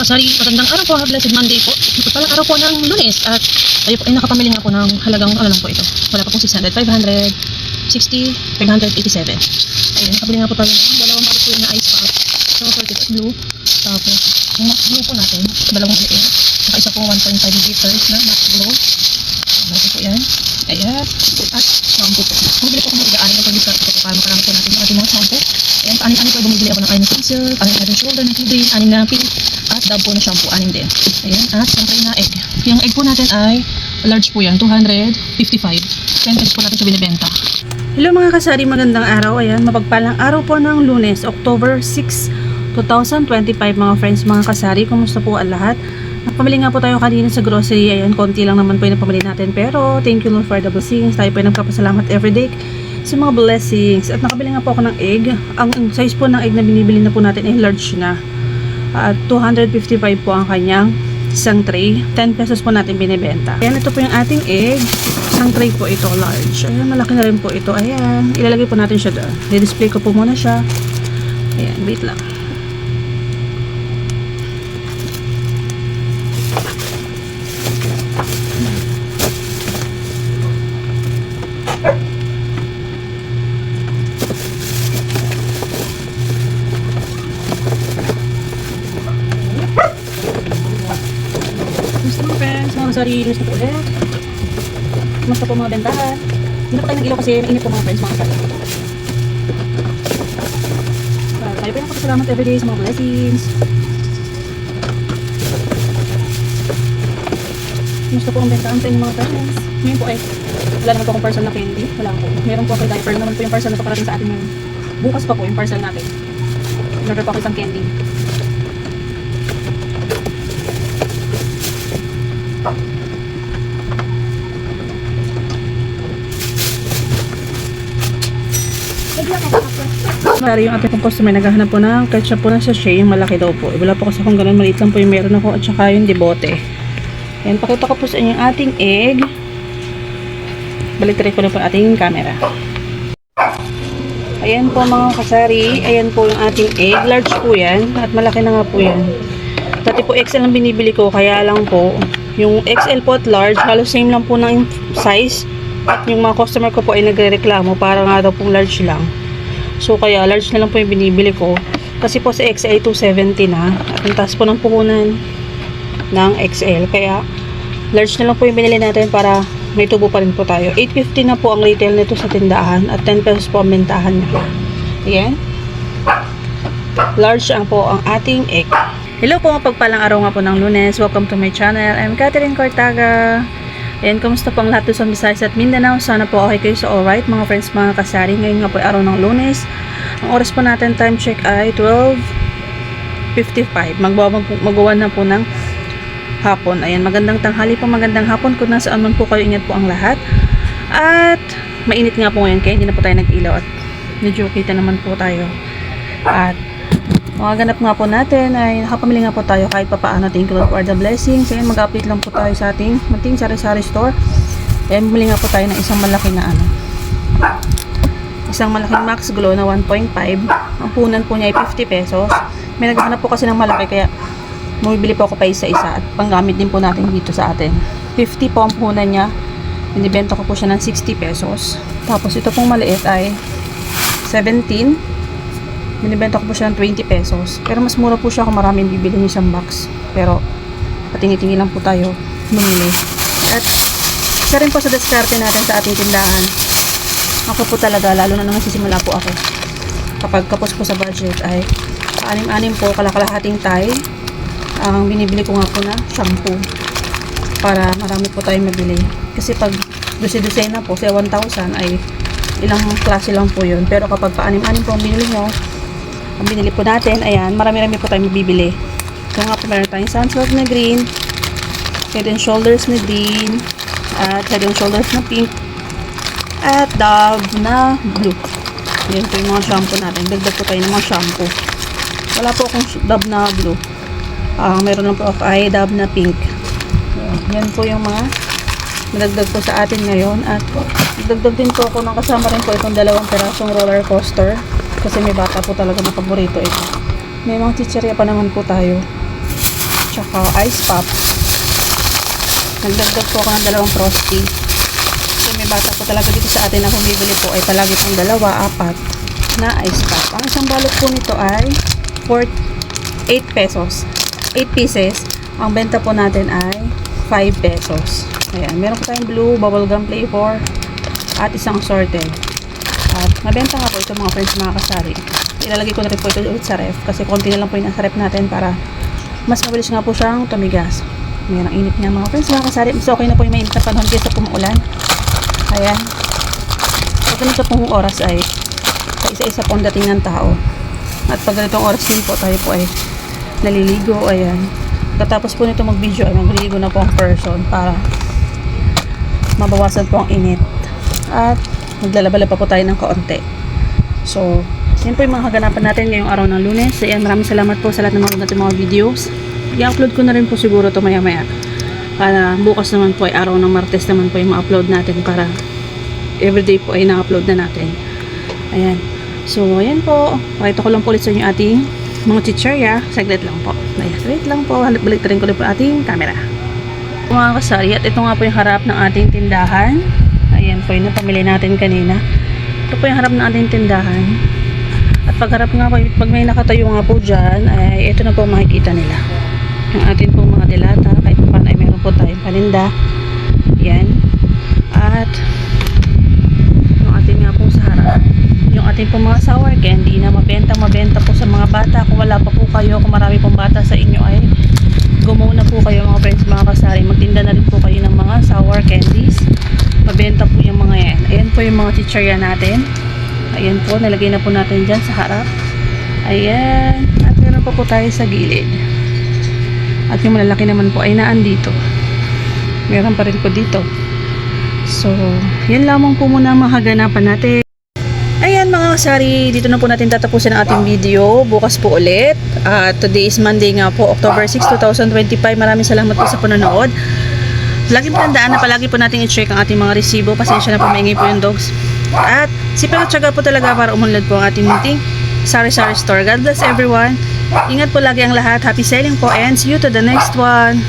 kasari, magandang araw po, blessed Monday po. Palang araw po ng Lunes at tayo po ay nakapamili nga po ng halagang ano lang po ito. Wala pa pong 600, 560, 587. Ayun, nakabili nga po tayo ng dalawang po na ice pack. So, sorted at blue. Tapos, yung max blue po natin, dalawang maliit. Saka isa po 1.5 liters na max blue. Ito po yan. Ayan. At shampoo po. Bumili po ako ng igaan ng pag-discount po para makarami po natin yung ating mga shampoo. Ayan, anim po bumibili ako ng iron cleanser, anim na shoulder na green, anim na pink, at dab po na shampoo, anim din. Ayan, at siyempre na egg. Yung egg po natin ay large po yan, 255. 10 pesos po natin siya binibenta. Hello mga kasari, magandang araw. Ayan, mapagpalang araw po ng Lunes, October 6, 2025 mga friends, mga kasari. Kumusta po ang lahat? Napamili nga po tayo kanina sa grocery. Ayan, konti lang naman po yung napamili natin. Pero thank you Lord for the blessings. Tayo po yung nagpapasalamat everyday sa mga blessings. At nakabili nga po ako ng egg. Ang size po ng egg na binibili na po natin ay large na. At 255 po ang kanyang isang tray. 10 pesos po natin binibenta. Ayan, ito po yung ating egg. Isang tray po ito, large. Ayan, malaki na rin po ito. Ayan, ilalagay po natin siya doon. I-display ko po muna siya. Ayan, wait lang. Gusto mo friends, mga kasari, gusto po ulit. Gusto po mga bentahan. Hindi po tayo nag-ilaw kasi mainit po mga friends, mga kasari. Tayo po yung kapasalamat everyday sa mga blessings. Gusto po ang bentahan sa inyong mga friends. Ngayon po ay wala naman po akong parcel na candy. Wala po. Meron po ako diaper naman po yung parcel na paparating sa atin ngayon. Bukas pa po yung parcel natin. In-order po ako isang candy. Sorry, yung ating pong customer naghahanap po ng ketchup po na sachet, yung malaki daw po. Wala po kasi kung ganun, maliit lang po yung meron ako at saka yung debote. Ayan, pakita ko po sa inyo yung ating egg. Balik-try ko na po ating camera. Ayan po mga kasari, ayan po yung ating egg. Large po yan at malaki na nga po yan. Dati po XL ang binibili ko, kaya lang po yung XL po at large, halos same lang po ng size. At yung mga customer ko po ay nagre-reklamo para nga daw pong large lang. So kaya large na lang po yung binibili ko. Kasi po sa XL 270 na. At ang taas po ng puhunan ng XL. Kaya large na lang po yung binili natin para may tubo pa rin po tayo. 850 na po ang retail nito sa tindahan. At 10 pesos po ang bentahan niya. Ayan. Large ang po ang ating egg. Hello po, mapagpalang araw nga po ng Lunes. Welcome to my channel. I'm Catherine Cortaga. Ayan, kumusta po ang lahat sa Visayas at Mindanao? Sana po okay kayo sa alright mga friends, mga kasari. Ngayon nga po ay araw ng Lunes. Ang oras po natin, time check ay 12:55. Magawa na po ng hapon. Ayan, magandang tanghali po, magandang hapon kung nasaan man po kayo. Ingat po ang lahat. At mainit nga po ngayon kaya hindi na po tayo nag-ilaw at medyo kita naman po tayo. At mga ganap nga po natin ay nakapamili nga po tayo kahit pa paano. Thank you Lord for the blessings. Ayan, mag-update lang po tayo sa ating munting sari-sari store. Ayan, bumili nga po tayo ng isang malaki na isang malaking Max Glow na 1.5. Ang punan po niya ay 50 pesos. May naghahanap po kasi ng malaki kaya bumibili po ako pa isa-isa at panggamit din po natin dito sa atin. 50 po ang punan niya. Binibenta ko po siya ng 60 pesos. Tapos ito pong maliit ay 17. Binibenta ko po siya ng 20 pesos. Pero mas mura po siya kung maraming bibili niyo isang box. Pero patingi-tingi lang po tayo bumili. At isa rin po sa diskarte natin sa ating tindahan. Ako po talaga, lalo na nung nagsisimula po ako. Kapag kapos po sa budget ay anim-anim po, kalakalahating tay. Ang binibili ko nga po na shampoo. Para marami po tayong mabili. Kasi pag dusi-dusi na po, sa 1,000 ay ilang klase lang po yun. Pero kapag paanim-anim po ang binili nyo, ang binili po natin, ayan, marami-rami po tayong mabibili. So nga po meron tayong Sunsilk na green, head and shoulders na green, at head and shoulders na pink, at Dove na blue. Yan po yung mga shampoo natin. Dagdag po tayo ng mga shampoo. Wala po akong Dove na blue. Meron lang po of eye, Dove na pink. Yan po yung mga nadagdag po sa atin ngayon. At dagdag din po ako ng kasama rin po itong dalawang perasong roller coaster. Kasi may bata po talaga na paborito ito. May mga chichirya pa naman po tayo. tsaka ice pop. Nagdagdag po ako ng 2 Frosty. Kasi may bata po talaga dito sa atin na bumibili po ay palagi pong 2, 4 na ice pop. Ang isang balot po nito ay 8 pesos. 8 pieces. Ang benta po natin ay 5 pesos. Ayan, meron po tayong blue, bubblegum flavor, at isang assorted. At mabenta nga po ito mga friends, mga kasari. Ilalagay ko na rin po ito ulit sa ref kasi konti na lang po yung nasa ref natin para mas mabilis nga po siyang tumigas. Ngayon, ang init nga mga friends, mga kasari. Mas okay na po yung mainit na panahon kaysa pumuulan. Ayan. Pag ganito pong oras ay isa-isa po ang dating ng tao. At pag ganitong oras din po tayo po ay naliligo. Ayan. Katapos po nito mag-video ay magliligo na po ang person para mabawasan po ang init. At maglalaba pa po tayo ng kaunti. So, yan po yung mga kaganapan natin ngayong araw ng Lunes. Ayan, maraming salamat po sa lahat ng mga natin mga videos. I-upload ko na rin po siguro ito maya-maya. Para bukas naman po ay araw ng Martes naman po yung ma-upload natin para everyday po ay na-upload na natin. Ayan. So, ayan po. Pakita ko lang po ulit sa inyo ating mga chichirya. Saglit lang po. Ayan, wait lang po. Balik rin ko rin po ating camera. Mga kasari, at ito nga po yung harap ng ating tindahan. Ayan po yung napamili natin kanina. Ito po yung harap ng ating tindahan. At pagharap nga po, pag may nakatayo nga po dyan, ay ito na po makikita nila. Yung atin pong mga dilata, kahit pa paano ay meron po tayong paninda. Yan. At yung atin nga po sa harap, yung ating pong mga sour candy na mabenta po sa mga bata. Kung wala pa po kayo, kung marami pong bata sa inyo ay gumaw na po kayo mga friends, mga kasari. Magtinda na rin po kayo ng mga sour candies. Mabenta po yung mga yan. Ayan po yung mga chichirya natin. Ayan po, nalagay na po natin dyan sa harap. Ayan. At meron pa po tayo sa gilid. At yung malalaki naman po ay naandito. Meron pa rin po dito. So, yan lamang po muna ang mga kaganapan natin. Ayan mga kasari, dito na po natin tatapusin ang ating video. Bukas po ulit. Today is Monday nga po, October 6, 2025. Maraming salamat po sa panonood. Lagi po tandaan na palagi po natin i-check ang ating mga resibo. Pasensya na po, maingay po yung dogs. At sipag at syaga po talaga para umunlad po ang ating meeting. Sari-sari store. God bless everyone. Ingat po lagi ang lahat. Happy selling po and see you to the next one.